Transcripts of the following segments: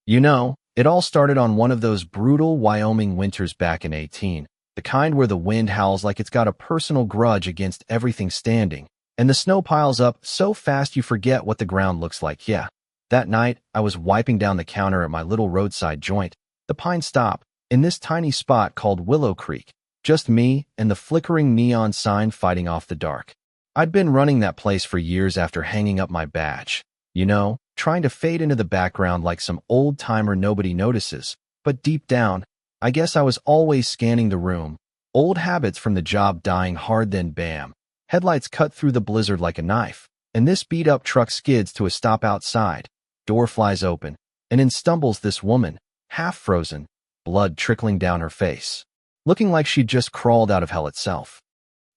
It all started on one of those brutal Wyoming winters back in 18, the kind where the wind howls like it's got a personal grudge against everything standing, and the snow piles up so fast you forget what the ground looks like. Yeah, that night, I was wiping down the counter at my little roadside joint, the Pine Stop, in this tiny spot called Willow Creek, just me and the flickering neon sign fighting off the dark. I'd been running that place for years after hanging up my badge. Trying to fade into the background like some old-timer nobody notices. But deep down, I guess I was always scanning the room. Old habits from the job dying hard, then bam. Headlights cut through the blizzard like a knife, and this beat-up truck skids to a stop outside. Door flies open, and in stumbles this woman, half frozen, blood trickling down her face, looking like she'd just crawled out of hell itself.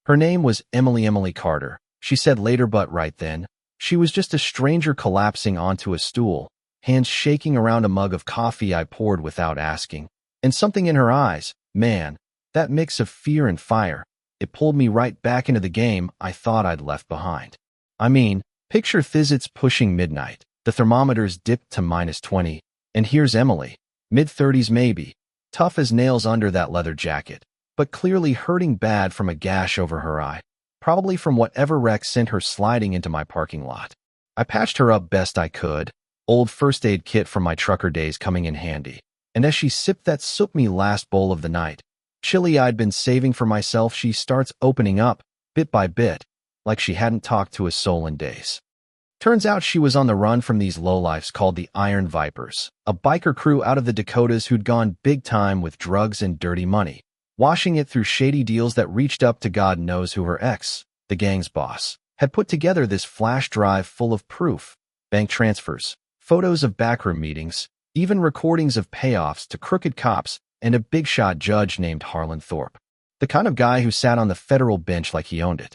Her name was Emily Carter, she said later, but right then, she was just a stranger collapsing onto a stool, hands shaking around a mug of coffee I poured without asking. And something in her eyes, man, that mix of fear and fire, it pulled me right back into the game I thought I'd left behind. I mean, picture Thizits pushing midnight, the thermometers dipped to -20, and here's Emily, mid-30s maybe, tough as nails under that leather jacket, but clearly hurting bad from a gash over her eye. Probably from whatever wreck sent her sliding into my parking lot. I patched her up best I could, old first aid kit from my trucker days coming in handy, and as she sipped that soupy last bowl of the night, chili I'd been saving for myself, she starts opening up, bit by bit, like she hadn't talked to a soul in days. Turns out she was on the run from these lowlifes called the Iron Vipers, a biker crew out of the Dakotas who'd gone big time with drugs and dirty money, washing it through shady deals that reached up to God knows who her ex, the gang's boss, had put together this flash drive full of proof, bank transfers, photos of backroom meetings, even recordings of payoffs to crooked cops and a big-shot judge named Harlan Thorpe, the kind of guy who sat on the federal bench like he owned it.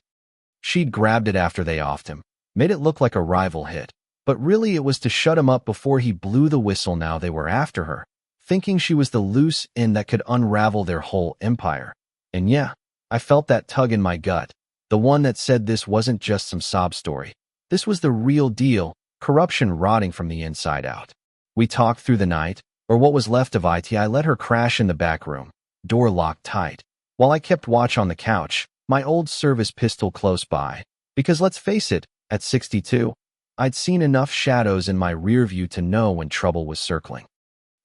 She'd grabbed it after they offed him, made it look like a rival hit, but really it was to shut him up before he blew the whistle. Now they were after her, thinking she was the loose end that could unravel their whole empire. And yeah, I felt that tug in my gut, the one that said this wasn't just some sob story. This was the real deal, corruption rotting from the inside out. We talked through the night, or what was left of it. I let her crash in the back room, door locked tight, while I kept watch on the couch, my old service pistol close by, because let's face it, at 62, I'd seen enough shadows in my rear view to know when trouble was circling.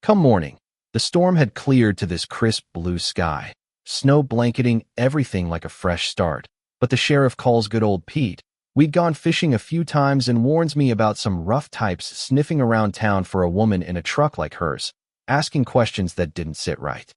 Come morning, the storm had cleared to this crisp blue sky, snow blanketing everything like a fresh start. But the sheriff calls good old Pete. We'd gone fishing a few times and warns me about some rough types sniffing around town for a woman in a truck like hers, asking questions that didn't sit right.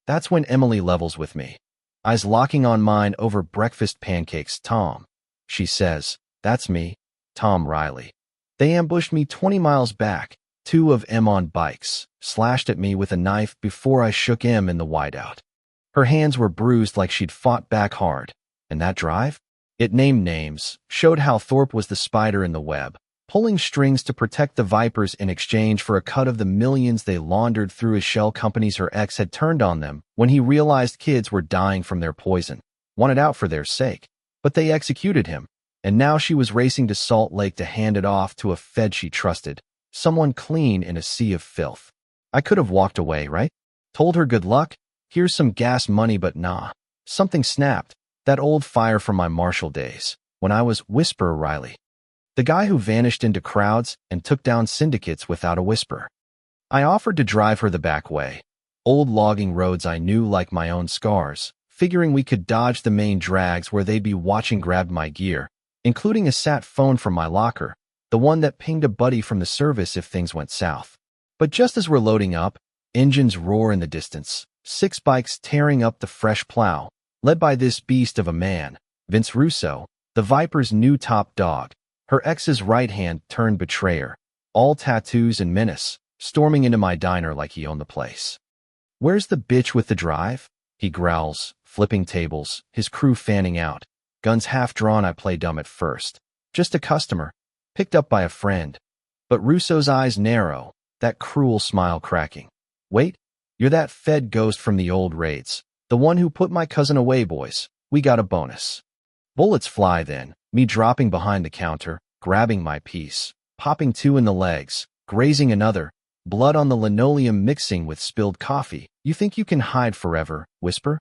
That's when Emily levels with me, eyes locking on mine over breakfast pancakes. Tom, she says, that's me, Tom Riley. They ambushed me 20 miles back. Two of them on bikes, slashed at me with a knife before I shook him in the whiteout. Her hands were bruised like she'd fought back hard, and that drive? It named names, showed how Thorpe was the spider in the web, pulling strings to protect the Vipers in exchange for a cut of the millions they laundered through his shell companies. Her ex had turned on them when he realized kids were dying from their poison, wanted out for their sake, but they executed him, and now she was racing to Salt Lake to hand it off to a Fed she trusted. Someone clean in a sea of filth. I could have walked away, right? Told her good luck, here's some gas money, but nah. Something snapped, that old fire from my Marshall days, when I was Whisperer Riley. The guy who vanished into crowds and took down syndicates without a whisper. I offered to drive her the back way. Old logging roads I knew like my own scars, figuring we could dodge the main drags where they'd be watching. Grabbed my gear, including a sat phone from my locker, the one that pinged a buddy from the service if things went south. But just as we're loading up, engines roar in the distance, 6 bikes tearing up the fresh plow, led by this beast of a man, Vince Russo, the Viper's new top dog, her ex's right-hand turned betrayer, all tattoos and menace, storming into my diner like he owned the place. Where's the bitch with the drive? He growls, flipping tables, his crew fanning out, guns half drawn. I play dumb at first. Just a customer, picked up by a friend. But Russo's eyes narrow, that cruel smile cracking. Wait, you're that Fed ghost from the old raids, the one who put my cousin away, boys. We got a bonus. Bullets fly then, me dropping behind the counter, grabbing my piece, popping 2 in the legs, grazing another, blood on the linoleum mixing with spilled coffee. You think you can hide forever, whisper?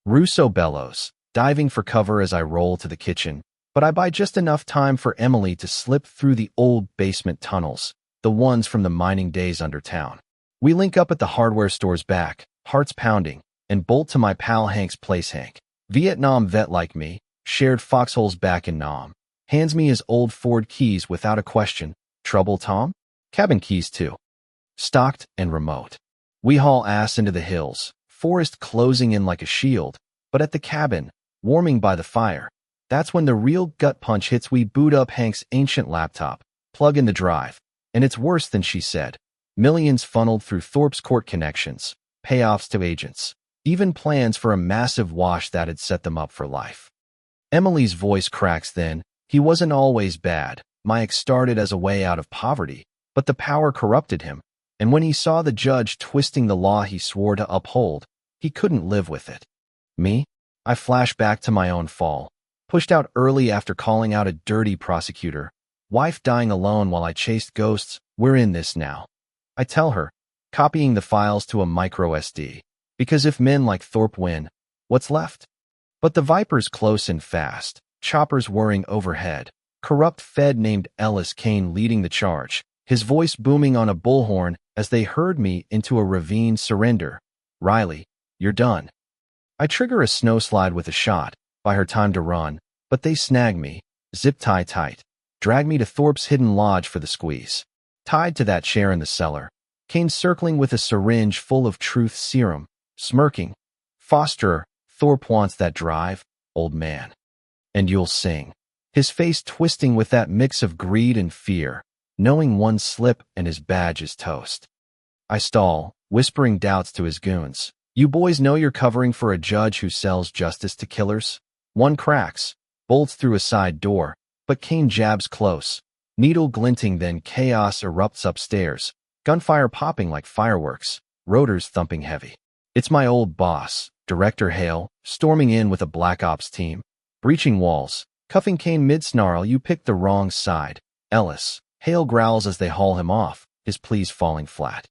Russo bellows, diving for cover as I roll to the kitchen, but I buy just enough time for Emily to slip through the old basement tunnels, the ones from the mining days under town. We link up at the hardware store's back, hearts pounding, and bolt to my pal Hank's place. Hank, Vietnam vet like me, shared foxholes back in Nam, hands me his old Ford keys without a question. Trouble, Tom? Cabin keys too. Stocked and remote. We haul ass into the hills, forest closing in like a shield, but at the cabin, warming by the fire, that's when the real gut punch hits. We boot up Hank's ancient laptop, plug in the drive, and it's worse than she said. Millions funneled through Thorpe's court connections, payoffs to agents, even plans for a massive wash that had set them up for life. Emily's voice cracks then. He wasn't always bad. Mike started as a way out of poverty, but the power corrupted him, and when he saw the judge twisting the law he swore to uphold, he couldn't live with it. Me? I flash back to my own fall, pushed out early after calling out a dirty prosecutor, wife dying alone while I chased ghosts. We're in this now. I tell her, copying the files to a micro SD, because if men like Thorpe win, what's left? But the Viper's close and fast, choppers whirring overhead, corrupt Fed named Ellis Kane leading the charge, his voice booming on a bullhorn as they herd me into a ravine. Surrender. Riley, you're done. I trigger a snowslide with a shot, buy her time to run, but they snag me, zip tie tight, drag me to Thorpe's hidden lodge for the squeeze. Tied to that chair in the cellar, Kane circling with a syringe full of truth serum, smirking. Foster, Thorpe wants that drive, old man. And you'll sing. His face twisting with that mix of greed and fear, knowing one slip and his badge is toast. I stall, whispering doubts to his goons. You boys know you're covering for a judge who sells justice to killers? One cracks, bolts through a side door, but Kane jabs close. Needle glinting, then chaos erupts upstairs, gunfire popping like fireworks, rotors thumping heavy. It's my old boss, Director Hale, storming in with a Black Ops team, breaching walls, cuffing Kane mid-snarl. You picked the wrong side, Ellis. Hale growls as they haul him off, his pleas falling flat.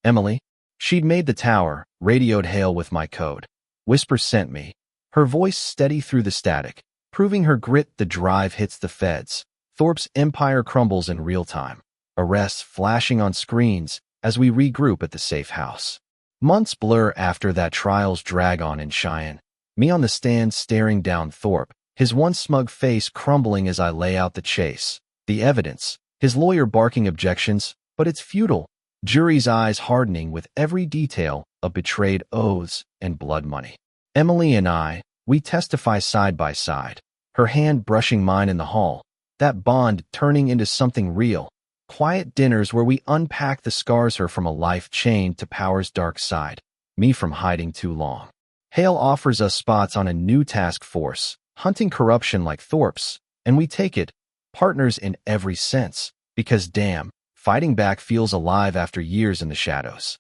Emily? She'd made the tower, radioed Hale with my code. Whisper sent me, her voice steady through the static, proving her grit. The drive hits the feds. Thorpe's empire crumbles in real time. Arrests flashing on screens as we regroup at the safe house. Months blur after that. Trials drag on in Cheyenne. Me on the stand staring down Thorpe, his once smug face crumbling as I lay out the chase. The evidence, his lawyer barking objections, but it's futile. Jury's eyes hardening with every detail of betrayed oaths and blood money. Emily and I, we testify side by side, her hand brushing mine in the hall, that bond turning into something real. Quiet dinners where we unpack the scars, her from a life chained to power's dark side, me from hiding too long. Hale offers us spots on a new task force, hunting corruption like Thorpe's, and we take it, partners in every sense, because damn, fighting back feels alive after years in the shadows.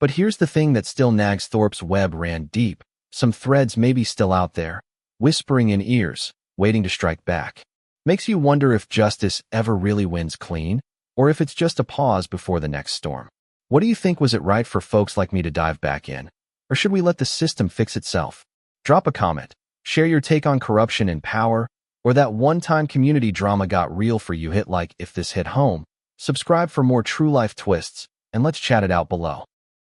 But here's the thing that still nags. Thorpe's web ran deep, some threads maybe still out there, whispering in ears, waiting to strike back. Makes you wonder if justice ever really wins clean, or if it's just a pause before the next storm. What do you think? Was it right for folks like me to dive back in? Or should we let the system fix itself? Drop a comment, share your take on corruption and power, or that one-time community drama got real for you. Hit like if this hit home, subscribe for more true life twists, and let's chat it out below.